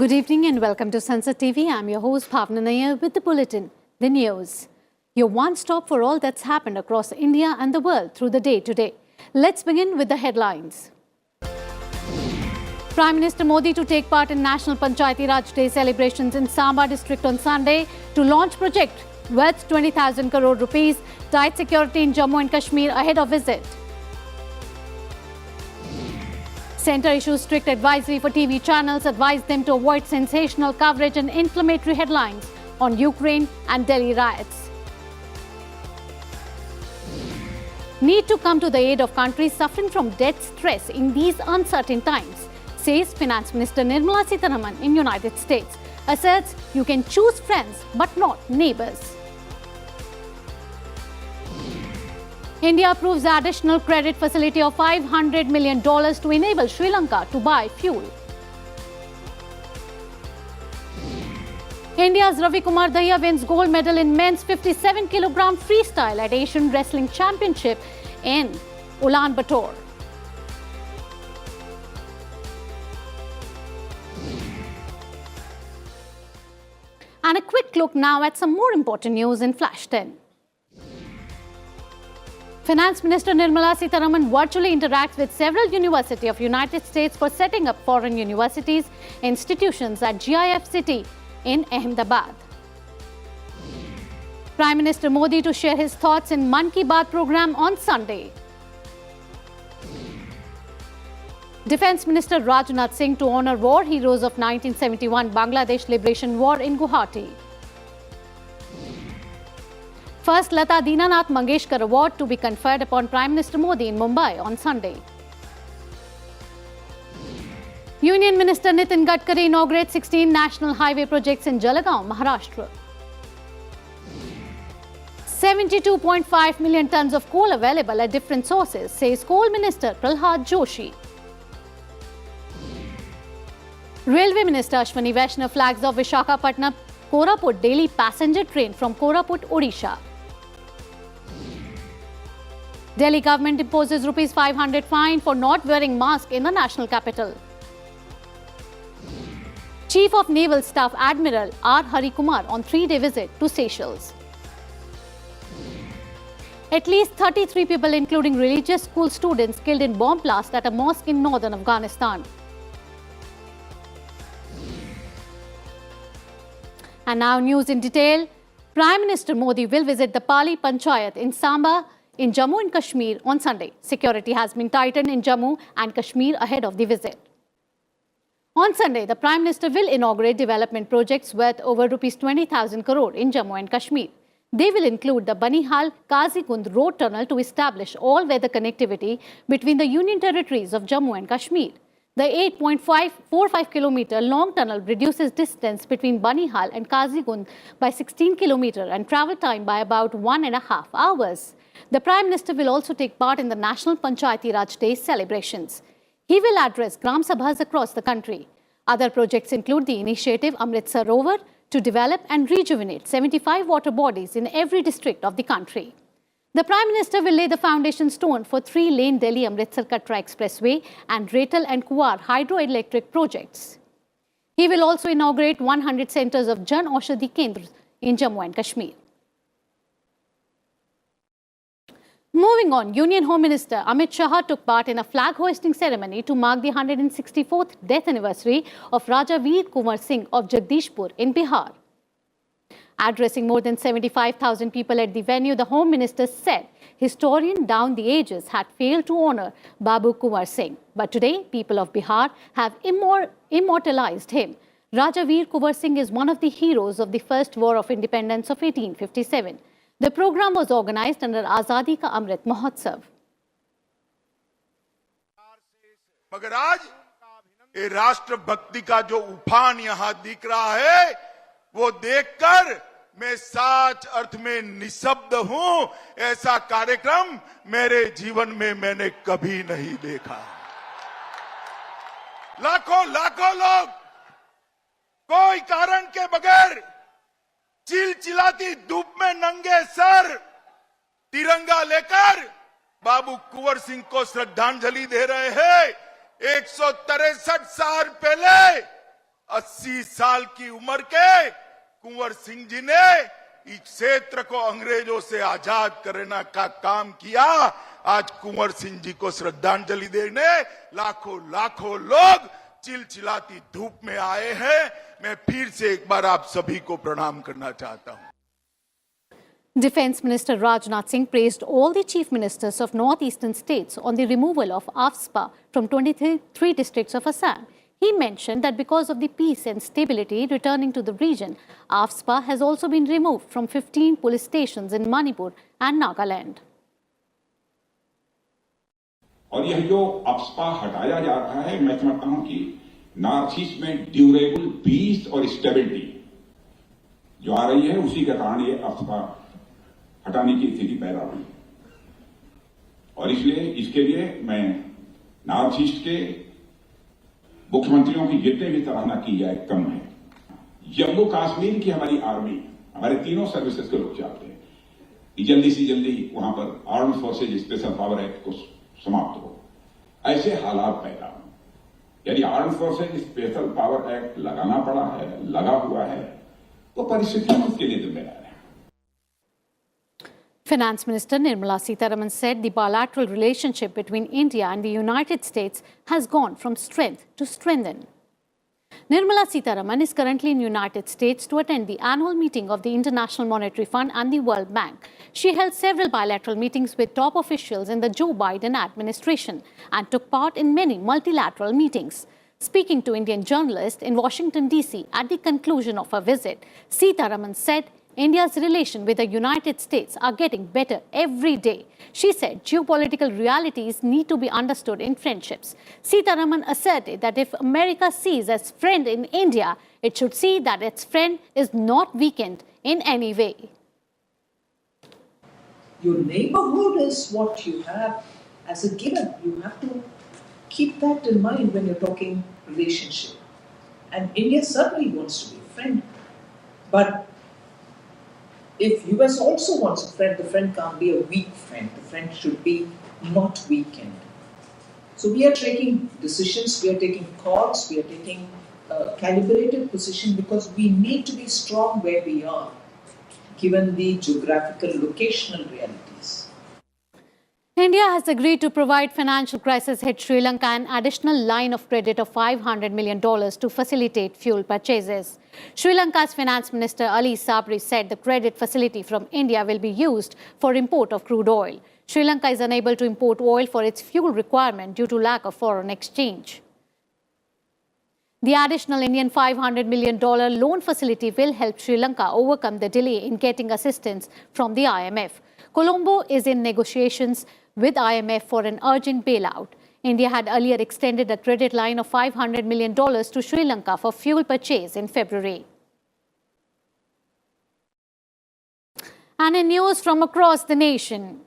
Good evening and welcome to Sansad TV. I'm your host Bhawna Nayar with the bulletin, the news. Your one-stop for all that's happened across India and the world through the day today. Let's begin with the headlines. Prime Minister Modi to take part in National Panchayati Raj Day celebrations in Samba district on Sunday to launch project worth 20,000 crore rupees. Tight security in Jammu and Kashmir ahead of visit. Centre issues strict advisory for TV channels, advised them to avoid sensational coverage and inflammatory headlines on Ukraine and Delhi riots. Need to come to the aid of countries suffering from debt stress in these uncertain times, says Finance Minister Nirmala Sitharaman in United States. Asserts you can choose friends but not neighbors. India approves the additional credit facility of $500 million to enable Sri Lanka to buy fuel. India's Kumar Dahiya wins gold medal in men's 57 kg freestyle at Asian Wrestling Championship in Ulaanbaatar. And a quick look now at some more important news in Flash 10. Finance Minister Nirmala Sitharaman virtually interacts with several universities of United States for setting up foreign universities institutions at GIF City in Ahmedabad. Prime Minister Modi to share his thoughts in Mann Ki Baat program on Sunday. Defence Minister Rajnath Singh to honour war heroes of 1971 Bangladesh Liberation War in Guwahati. First Lata Deenanath Mangeshkar Award to be conferred upon Prime Minister Modi in Mumbai on Sunday. Union Minister Nitin Gadkari inaugurates 16 national highway projects in Jalagaon, Maharashtra. 72.5 million tons of coal available at different sources, says Coal Minister Prahlad Joshi. Railway Minister Ashwani Vaishnav flags off Visakhapatnam Koraput daily passenger train from Koraput, Odisha. Delhi government imposes Rs 500 fine for not wearing mask in the national capital. Chief of Naval Staff Admiral R. Hari Kumar on 3-day visit to Seychelles. At least 33 people, including religious school students, killed in bomb blast at a mosque in northern Afghanistan. And now news in detail. Prime Minister Modi will visit the Pali Panchayat in Samba in Jammu and Kashmir on Sunday. Security has been tightened in Jammu and Kashmir ahead of the visit. On Sunday, the Prime Minister will inaugurate development projects worth over Rs 20,000 crore in Jammu and Kashmir. They will include the Banihal-Kazigund road tunnel to establish all-weather connectivity between the Union territories of Jammu and Kashmir. The 8.45 km long tunnel reduces distance between Banihal and Kazigund by 16 km and travel time by about 1.5 hours. The Prime Minister will also take part in the National Panchayati Raj Day celebrations. He will address Gram Sabhas across the country. Other projects include the initiative Amrit Sarovar to develop and rejuvenate 75 water bodies in every district of the country. The Prime Minister will lay the foundation stone for 3-lane Delhi-Amritsar Katra Expressway and Retal and Kuwar hydroelectric projects. He will also inaugurate 100 centres of Jan Aushadhi Kendras in Jammu and Kashmir. Moving on, Union Home Minister Amit Shah took part in a flag-hoisting ceremony to mark the 164th death anniversary of Raja Veer Kumar Singh of Jagdishpur in Bihar. Addressing more than 75,000 people at the venue, the Home Minister said historians down the ages had failed to honour Babu Kumar Singh. But today, people of Bihar have immortalized him. Raja Veer Kumar Singh is one of the heroes of the First War of Independence of 1857. The program was organized under Azadi Ka Amrit Mahotsav. मगर आज ये राष्ट्रभक्ति का जो उफान यहाँ दिख रहा है, वो देखकर मैं सच अर्थ में निशब्द हूं। ऐसा कार्यक्रम मेरे जीवन में मैंने कभी नहीं देखा। लाखों लाखों लोग कोई कारण के बगैर चिलचिलाती धूप में नंगे सर तिरंगा लेकर बाबू कुंवर सिंह को श्रद्धांजलि दे रहे हैं। 163 साल पहले 80 साल की उम्र के कुंवर सिंह जी ने इस क्षेत्र को अंग्रेजों से आजाद करने का काम किया। आज कुंवर सिंह जी को श्रद्धांजलि देने लाखों लाखों लोग चिलचिलाती धूप में आए हैं। मैं फिर से एक बार आप सभी को प्रणाम करना चाहता हूं। Defence Minister Rajnath Singh praised all the chief ministers of northeastern states on the removal of AFSPA from 23 districts of Assam. He mentioned that because of the peace and stability returning to the region, AFSPA has also been removed from 15 police stations in Manipur and Nagaland. और यह जो AFSPA हटाया जा रहा है, मैं समझता हूं कि नॉर्थ ईस्ट में ड्यूरेबल पीस और स्टेबिलिटी जो आ रही है, उसी के कारण ये अफस्पा हटाने की स्थिति पैदा हुई। और इसलिए इसके लिए मैं नॉर्थ ईस्ट के मुख्यमंत्रियों की जितने भी सराहना की जाए कम है। जम्मू कश्मीर की हमारी आर्मी, हमारे तीनों सर्विसेज के लोग चाहते हैं कि जल्दी से जल्दी वहां पर armed forces special power act को समाप्त हो, ऐसे हालात पैदा हो। यदि armed forces special power act लगाना पड़ा है, लगा हुआ है, तो परिस्थितियां उसके लिए जिम्मेदार है। Finance Minister Nirmala Sitharaman said the bilateral relationship between India and the United States has gone from strength to strengthen. Nirmala Sitharaman is currently in the United States to attend the annual meeting of the International Monetary Fund and the World Bank. She held several bilateral meetings with top officials in the Joe Biden administration and took part in many multilateral meetings. Speaking to Indian journalists in Washington, D.C. at the conclusion of her visit, Sitharaman said India's relations with the United States are getting better every day. She said geopolitical realities need to be understood in friendships. Sitharaman asserted that if America sees its friend in India, it should see that its friend is not weakened in any way. Your neighborhood is what you have as a given. You have to keep that in mind when you're talking relationship. And India certainly wants to be a friend. But if US also wants a friend, the friend can't be a weak friend. The friend should be not weakened. So we are taking decisions, we are taking calls, we are taking calibrated position because we need to be strong where we are, given the geographical locational realities. India has agreed to provide financial crisis-hit Sri Lanka an additional line of credit of $500 million to facilitate fuel purchases. Sri Lanka's Finance Minister Ali Sabri said the credit facility from India will be used for import of crude oil. Sri Lanka is unable to import oil for its fuel requirement due to lack of foreign exchange. The additional Indian $500 million loan facility will help Sri Lanka overcome the delay in getting assistance from the IMF. Colombo is in negotiations with IMF for an urgent bailout. India had earlier extended a credit line of $500 million to Sri Lanka for fuel purchase in February. And in news from across the nation,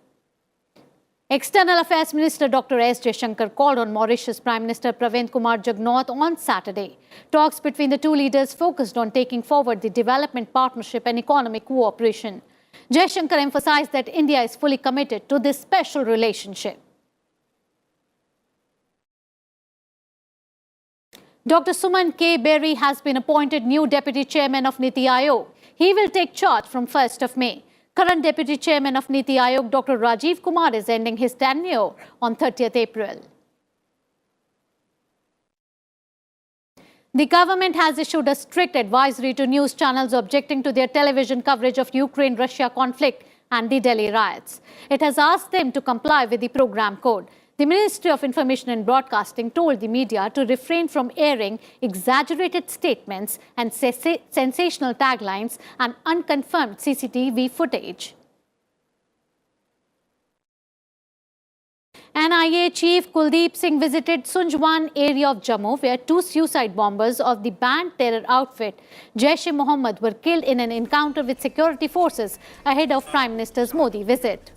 External Affairs Minister Dr. S. Jaishankar called on Mauritius Prime Minister Pravind Kumar Jugnauth on Saturday. Talks between the two leaders focused on taking forward the development partnership and economic cooperation. Jaishankar emphasized that India is fully committed to this special relationship. Dr. Suman K. Berry has been appointed new Deputy Chairman of Niti Aayog. He will take charge from 1st of May. Current Deputy Chairman of Niti Aayog, Dr. Rajiv Kumar, is ending his tenure on 30th April. The government has issued a strict advisory to news channels objecting to their television coverage of Ukraine-Russia conflict and the Delhi riots. It has asked them to comply with the program code. The Ministry of Information and Broadcasting told the media to refrain from airing exaggerated statements and sensational taglines and unconfirmed CCTV footage. NIA Chief Kuldeep Singh visited Sunjwan area of Jammu, where two suicide bombers of the banned terror outfit Jaish-e-Mohammed were killed in an encounter with security forces ahead of Prime Minister Modi's visit.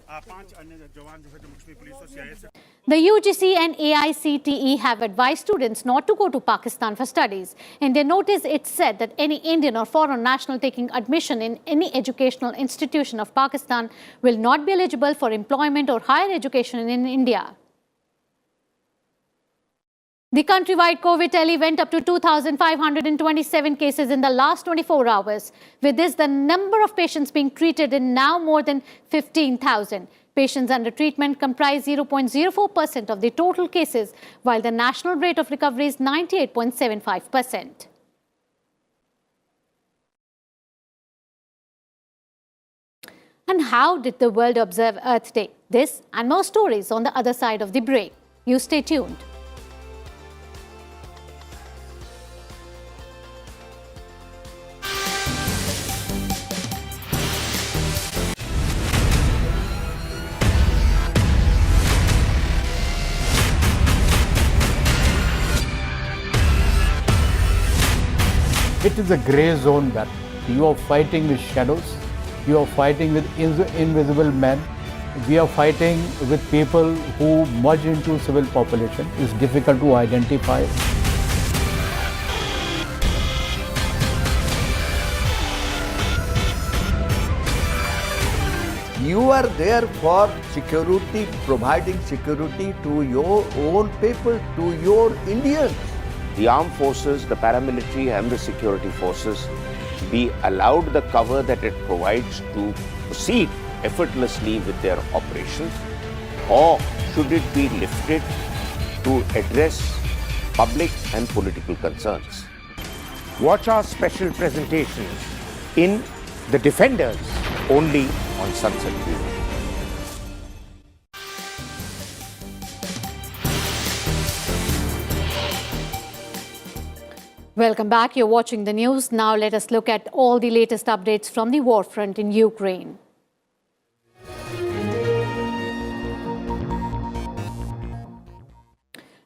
The UGC and AICTE have advised students not to go to Pakistan for studies. In their notice, it said that any Indian or foreign national taking admission in any educational institution of Pakistan will not be eligible for employment or higher education in India. The countrywide COVID tally went up to 2,527 cases in the last 24 hours. With this, the number of patients being treated is now more than 15,000. Patients under treatment comprise 0.04% of the total cases, while the national rate of recovery is 98.75%. And how did the world observe Earth Day? This and more stories on the other side of the break. You stay tuned. It is a grey zone battle. You are fighting with shadows. You are fighting with invisible men. We are fighting with people who merge into civil population. It's difficult to identify. You are there for security, providing security to your own people, to your Indians. The armed forces, the paramilitary and the security forces be allowed the cover that it provides to proceed effortlessly with their operations, or should it be lifted to address public and political concerns? Watch our special presentations in The Defenders only on Sansad TV. Welcome back. You're watching the news. Now let us look at all the latest updates from the war front in Ukraine.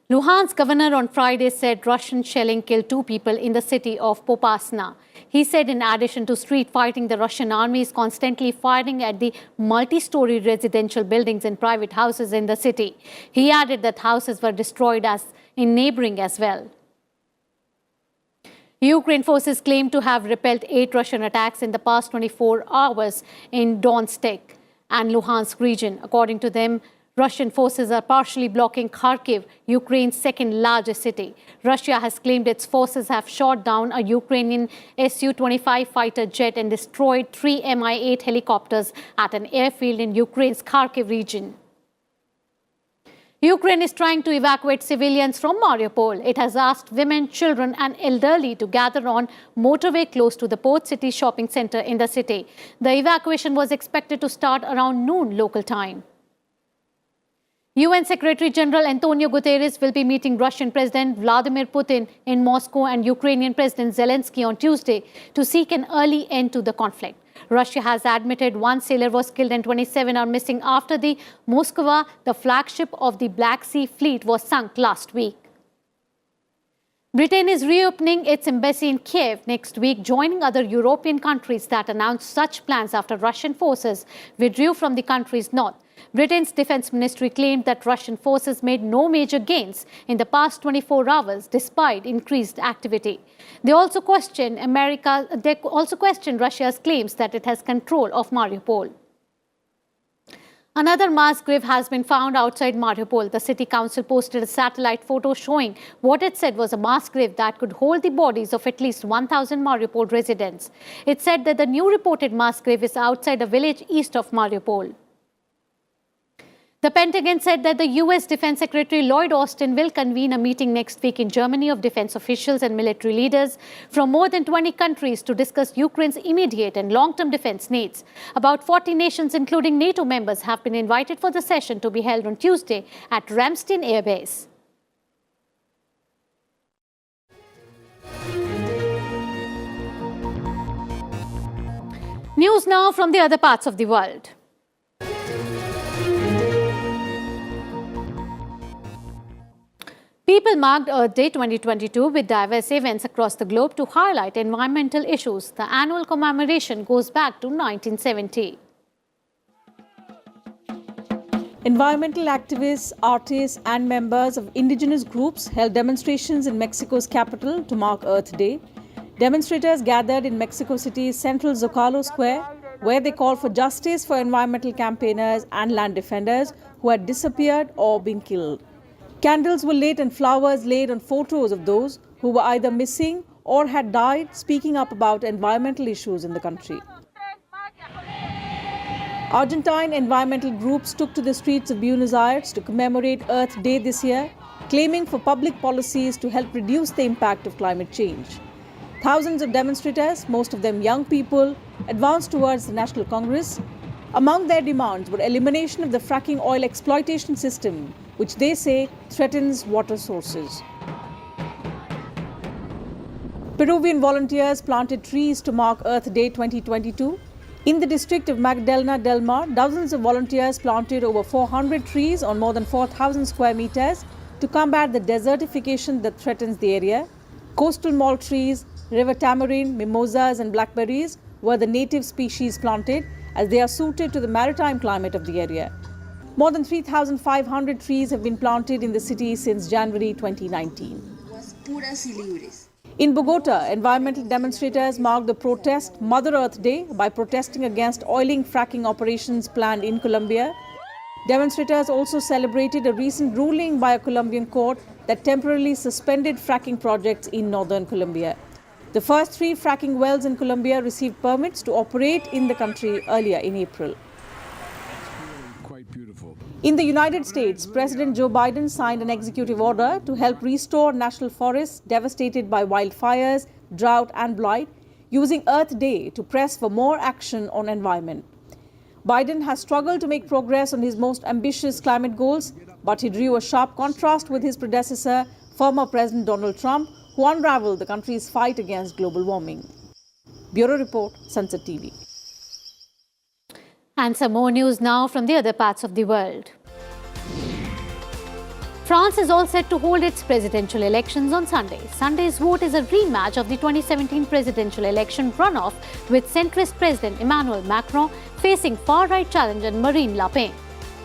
Luhansk governor on Friday said Russian shelling killed 2 people in the city of Popasna. He said in addition to street fighting, the Russian army is constantly firing at the multi-story residential buildings and private houses in the city. He added that houses were destroyed as in neighboring as well. Ukraine forces claim to have repelled 8 Russian attacks in the past 24 hours in Donetsk and Luhansk region. According to them, Russian forces are partially blocking Kharkiv, Ukraine's second largest city. Russia has claimed its forces have shot down a Ukrainian Su-25 fighter jet and destroyed 3 Mi-8 helicopters at an airfield in Ukraine's Kharkiv region. Ukraine is trying to evacuate civilians from Mariupol. It has asked women, children and elderly to gather on motorway close to the port city shopping center in the city. The evacuation was expected to start around noon local time. UN Secretary General Antonio Guterres will be meeting Russian President Vladimir Putin in Moscow and Ukrainian President Zelensky on Tuesday to seek an early end to the conflict. Russia has admitted 1 sailor was killed and 27 are missing after the Moskva, the flagship of the Black Sea Fleet, was sunk last week. Britain is reopening its embassy in Kiev next week, joining other European countries that announced such plans after Russian forces withdrew from the country's north. Britain's defense ministry claimed that Russian forces made no major gains in the past 24 hours despite increased activity. They also questioned Russia's claims that it has control of Mariupol. Another mass grave has been found outside Mariupol. The city council posted a satellite photo showing what it said was a mass grave that could hold the bodies of at least 1,000 Mariupol residents. It said that the new reported mass grave is outside a village east of Mariupol. The Pentagon said that the U.S. Defense Secretary Lloyd Austin will convene a meeting next week in Germany of defense officials and military leaders from more than 20 countries to discuss Ukraine's immediate and long-term defense needs. About 40 nations, including NATO members, have been invited for the session to be held on Tuesday at Ramstein Air Base. News now from the other parts of the world. People marked Earth Day 2022 with diverse events across the globe to highlight environmental issues. The annual commemoration goes back to 1970. Environmental activists, artists and members of indigenous groups held demonstrations in Mexico's capital to mark Earth Day. Demonstrators gathered in Mexico City's central Zocalo Square, where they called for justice for environmental campaigners and land defenders who had disappeared or been killed. Candles were lit and flowers laid on photos of those who were either missing or had died, speaking up about environmental issues in the country. Argentine environmental groups took to the streets of Buenos Aires to commemorate Earth Day this year, claiming for public policies to help reduce the impact of climate change. Thousands of demonstrators, most of them young people, advanced towards the National Congress. Among their demands were elimination of the fracking oil exploitation system, which they say threatens water sources. Peruvian volunteers planted trees to mark Earth Day 2022. In the district of Magdalena del Mar, dozens of volunteers planted over 400 trees on more than 4,000 square meters to combat the desertification that threatens the area. Coastal malt trees, river tamarind, mimosas and blackberries were the native species planted as they are suited to the maritime climate of the area. More than 3,500 trees have been planted in the city since January 2019. In Bogota, environmental demonstrators marked the protest Mother Earth Day by protesting against oiling fracking operations planned in Colombia. Demonstrators also celebrated a recent ruling by a Colombian court that temporarily suspended fracking projects in northern Colombia. The first 3 fracking wells in Colombia received permits to operate in the country earlier in April. In the United States, President Joe Biden signed an executive order to help restore national forests devastated by wildfires, drought and blight, using Earth Day to press for more action on environment. Biden has struggled to make progress on his most ambitious climate goals, but he drew a sharp contrast with his predecessor, former President Donald Trump, who unraveled the country's fight against global warming. Bureau Report, Sansad TV. And some more news now from the other parts of the world. France is all set to hold its presidential elections on Sunday. Sunday's vote is a rematch of the 2017 presidential election runoff, with centrist President Emmanuel Macron facing far-right challenger Marine Le Pen.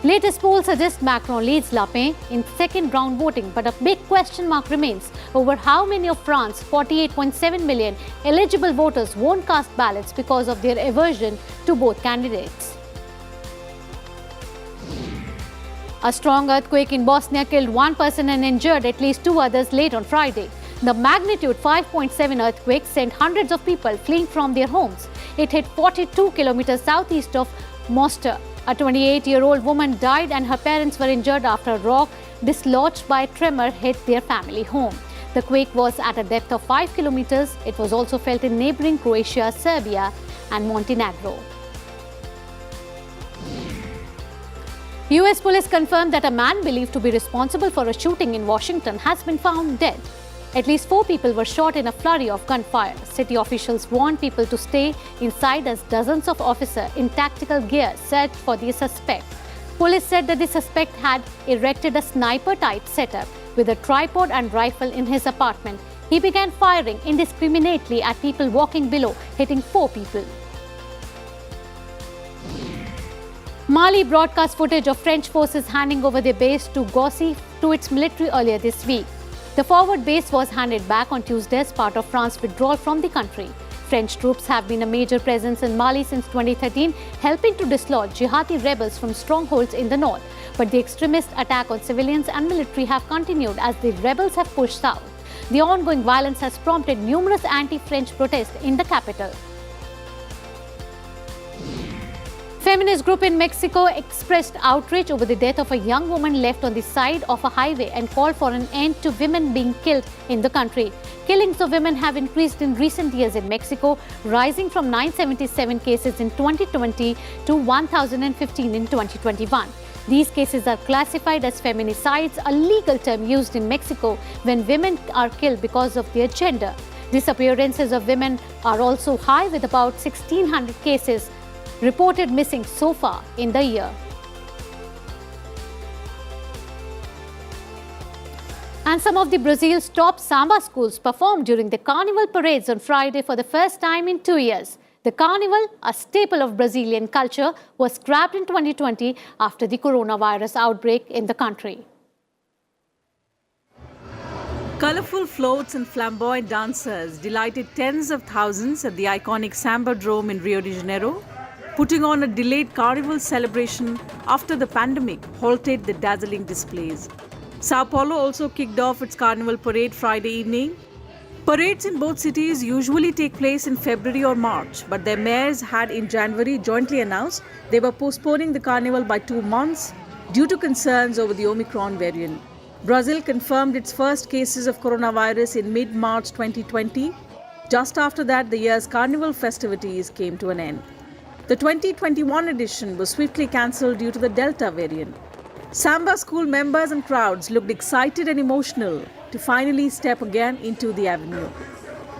Latest polls suggest Macron leads Le Pen in second round voting, but a big question mark remains over how many of France's 48.7 million eligible voters won't cast ballots because of their aversion to both candidates. A strong earthquake in Bosnia killed 1 person and injured at least 2 others late on Friday. The magnitude 5.7 earthquake sent hundreds of people fleeing from their homes. It hit 42 kilometers southeast of Mostar. A 28-year-old woman died and her parents were injured after a rock dislodged by a tremor hit their family home. The quake was at a depth of 5 kilometers. It was also felt in neighboring Croatia, Serbia and Montenegro. US police confirmed that a man believed to be responsible for a shooting in Washington has been found dead. At least 4 people were shot in a flurry of gunfire. City officials warned people to stay inside as dozens of officers in tactical gear searched for the suspect. Police said that the suspect had erected a sniper-type setup with a tripod and rifle in his apartment. He began firing indiscriminately at people walking below, hitting 4 people. Mali broadcast footage of French forces handing over their base to Gossi to its military earlier this week. The forward base was handed back on Tuesday as part of France's withdrawal from the country. French troops have been a major presence in Mali since 2013, helping to dislodge jihadi rebels from strongholds in the north. But the extremist attack on civilians and military have continued as the rebels have pushed south. The ongoing violence has prompted numerous anti-French protests in the capital. Feminist group in Mexico expressed outrage over the death of a young woman left on the side of a highway and called for an end to women being killed in the country. Killings of women have increased in recent years in Mexico, rising from 977 cases in 2020 to 1,015 in 2021. These cases are classified as feminicides, a legal term used in Mexico when women are killed because of their gender. Disappearances of women are also high, with about 1,600 cases reported missing so far in the year. And some of the Brazil's top samba schools performed during the carnival parades on Friday for the first time in 2 years. The carnival, a staple of Brazilian culture, was scrapped in 2020 after the coronavirus outbreak in the country. Colorful floats and flamboyant dancers delighted tens of thousands at the iconic Samba Dome in Rio de Janeiro, putting on a delayed carnival celebration after the pandemic halted the dazzling displays. Sao Paulo also kicked off its carnival parade Friday evening. Parades in both cities usually take place in February or March, but their mayors had in January jointly announced they were postponing the carnival by 2 months due to concerns over the Omicron variant. Brazil confirmed its first cases of coronavirus in mid-March 2020. Just after that, the year's carnival festivities came to an end. The 2021 edition was swiftly cancelled due to the Delta variant. Samba school members and crowds looked excited and emotional to finally step again into the avenue.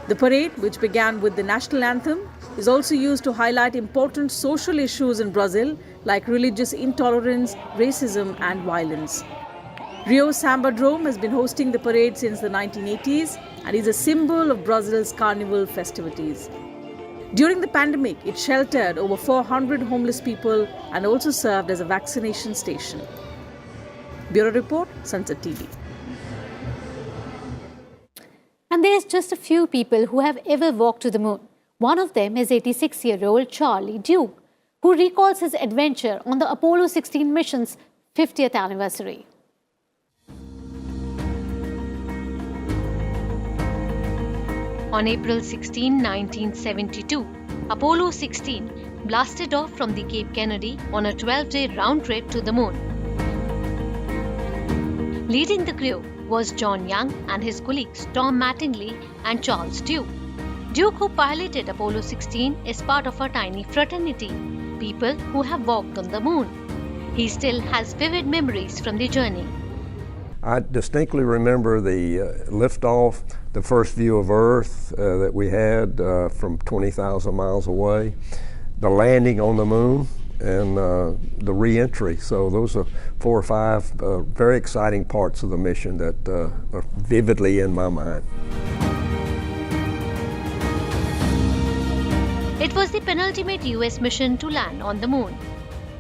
The parade, which began with the national anthem, is also used to highlight important social issues in Brazil like religious intolerance, racism and violence. Rio's Samba Dome has been hosting the parade since the 1980s and is a symbol of Brazil's carnival festivities. During the pandemic, it sheltered over 400 homeless people and also served as a vaccination station. Bureau Report, Sansad TV. And there's just a few people who have ever walked to the moon. One of them is 86-year-old Charlie Duke, who recalls his adventure on the Apollo 16 mission's 50th anniversary. On April 16, 1972, Apollo 16 blasted off from the Cape Kennedy on a 12-day round trip to the moon. Leading the crew was John Young and his colleagues Tom Mattingly and Charles Duke. Duke, who piloted Apollo 16, is part of a tiny fraternity, people who have walked on the moon. He still has vivid memories from the journey. I distinctly remember the liftoff, the first view of Earth that we had from 20,000 miles away, the landing on the moon, and the re-entry. So those are 4 or 5 very exciting parts of the mission that are vividly in my mind. It was the penultimate US mission to land on the moon.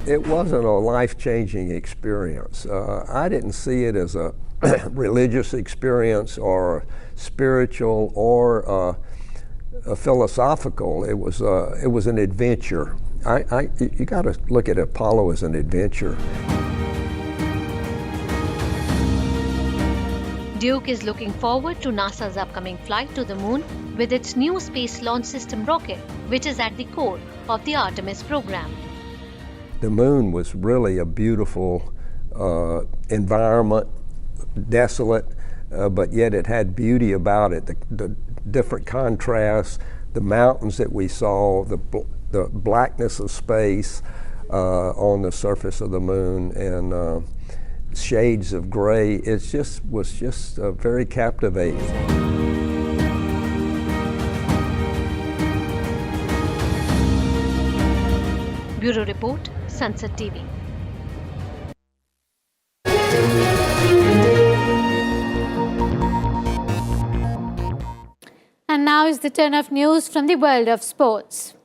It wasn't a life-changing experience. I didn't see it as a religious experience or spiritual or a philosophical. It was an adventure. You got to look at Apollo as an adventure. Duke is looking forward to NASA's upcoming flight to the moon with its new Space Launch System rocket, which is at the core of the Artemis program. The moon was really a beautiful environment, desolate, but yet it had beauty about it. The different contrasts, the mountains that we saw, the blackness of space on the surface of the moon, and shades of gray. It was just very captivating. Bureau Report, Sansad TV. And now is the turn of news from the world of sports.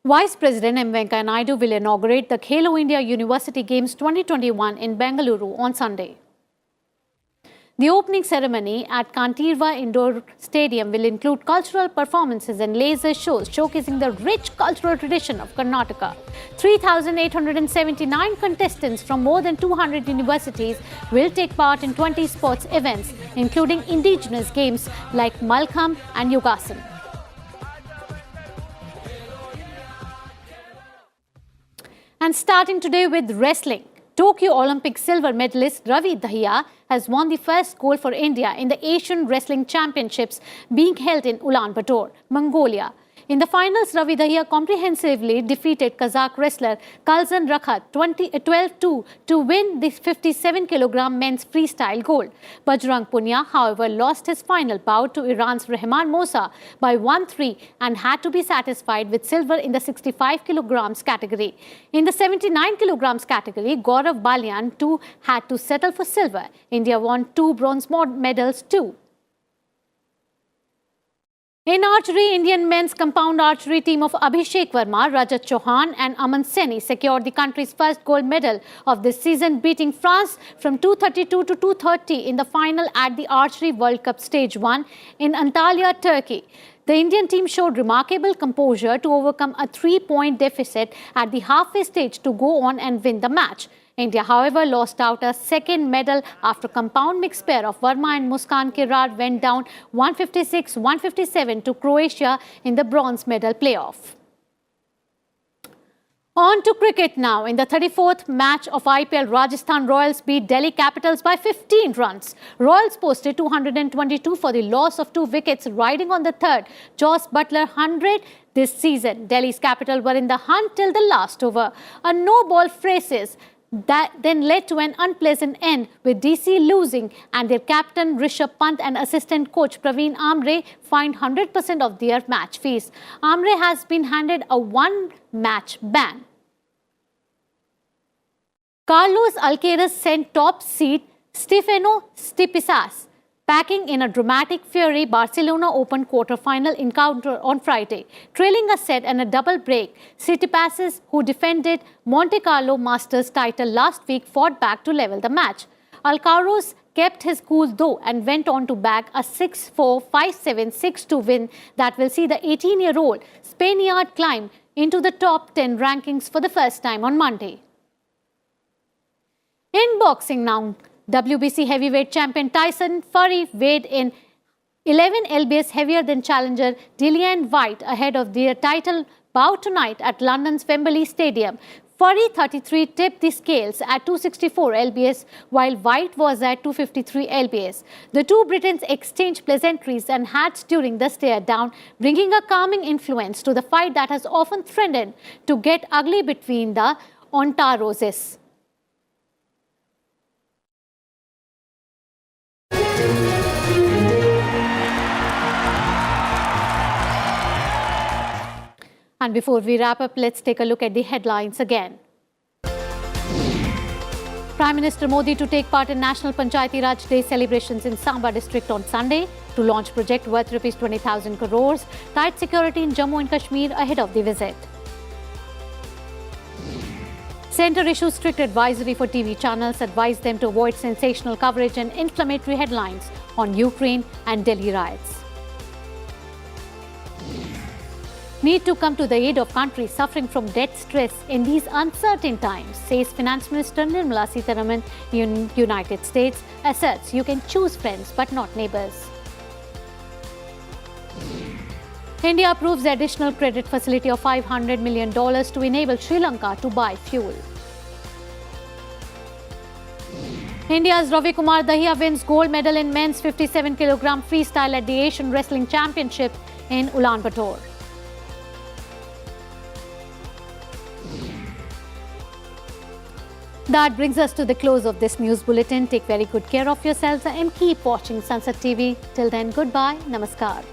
Vice President M. Venkaiah Naidu will inaugurate the Khelo India University Games 2021 in Bengaluru on Sunday. The opening ceremony at Kantirva Indoor Stadium will include cultural performances and laser shows showcasing the rich cultural tradition of Karnataka. 3,879 contestants from more than 200 universities will take part in 20 sports events, including indigenous games like Malkham and Yogasan. And starting today with wrestling, Tokyo Olympic silver medalist Ravi Dahiya has won the first gold for India in the Asian Wrestling Championships being held in Ulaanbaatar, Mongolia. In the finals, Ravi Dahiya comprehensively defeated Kazakh wrestler Kalzan Rakhat 12-2 to win the 57-kg men's freestyle gold. Bajrang Punia, however, lost his final bout to Iran's Rehman Mosa by 1-3 and had to be satisfied with silver in the 65 kg category. In the 79 kg category, Gaurav Balyan too had to settle for silver. India won 2 bronze medals too. In archery, Indian men's compound archery team of Abhishek Verma, Rajat Chauhan and Aman Seni secured the country's first gold medal of this season, beating France from 232 to 230 in the final at the Archery World Cup Stage 1 in Antalya, Turkey. The Indian team showed remarkable composure to overcome a 3-point deficit at the halfway stage to go on and win the match. India, however, lost out a second medal after compound mixed pair of Verma and Muskan Kirar went down 156-157 to Croatia in the bronze medal playoff. On to cricket now. In the 34th match of IPL, Rajasthan Royals beat Delhi Capitals by 15 runs. Royals posted 222 for the loss of 2 wickets, riding on the third Jos Buttler 100 this season. Delhi's Capital were in the hunt till the last over. A no-ball phrases that then led to an unpleasant end, with DC losing and their captain Rishabh Pant and assistant coach Praveen Amre fined 100% of their match fees. Amre has been handed a 1-match ban. Carlos Alcaraz sent top seed Stefano Tsitsipas packing in a dramatic Fury Barcelona Open quarter-final encounter on Friday. Trailing a set and a double break, Tsitsipas, who defended Monte Carlo Masters title last week, fought back to level the match. Alcaraz kept his cool though and went on to bag a 6-4, 5-7, 6-2 win that will see the 18-year-old Spaniard climb into the top 10 rankings for the first time on Monday. In boxing now, WBC heavyweight champion Tyson Fury weighed in 11 lbs heavier than challenger Dillian Whyte ahead of their title bout tonight at London's Wembley Stadium. Fury, 33, tipped the scales at 264 lbs, while Whyte was at 253 lbs. The two Britons exchanged pleasantries and hats during the stare-down, bringing a calming influence to the fight that has often threatened to get ugly between the Ontaroses. And before we wrap up, let's take a look at the headlines again. Prime Minister Modi to take part in National Panchayati Raj Day celebrations in Samba district on Sunday to launch project worth Rs 20,000 crores. Tight security in Jammu and Kashmir ahead of the visit. Centre issues strict advisory for TV channels, advised them to avoid sensational coverage and inflammatory headlines on Ukraine and Delhi riots. Need to come to the aid of countries suffering from debt stress in these uncertain times, says Finance Minister Nirmala Sitharaman in United States, asserts you can choose friends but not neighbors. India approves the additional credit facility of $500 million to enable Sri Lanka to buy fuel. India's Kumar Dahiya wins gold medal in men's 57 kg freestyle at the Asian Wrestling Championship in Ulaanbaatar. That brings us to the close of this news bulletin. Take very good care of yourselves and keep watching Sansad TV. Till then, goodbye. Namaskar.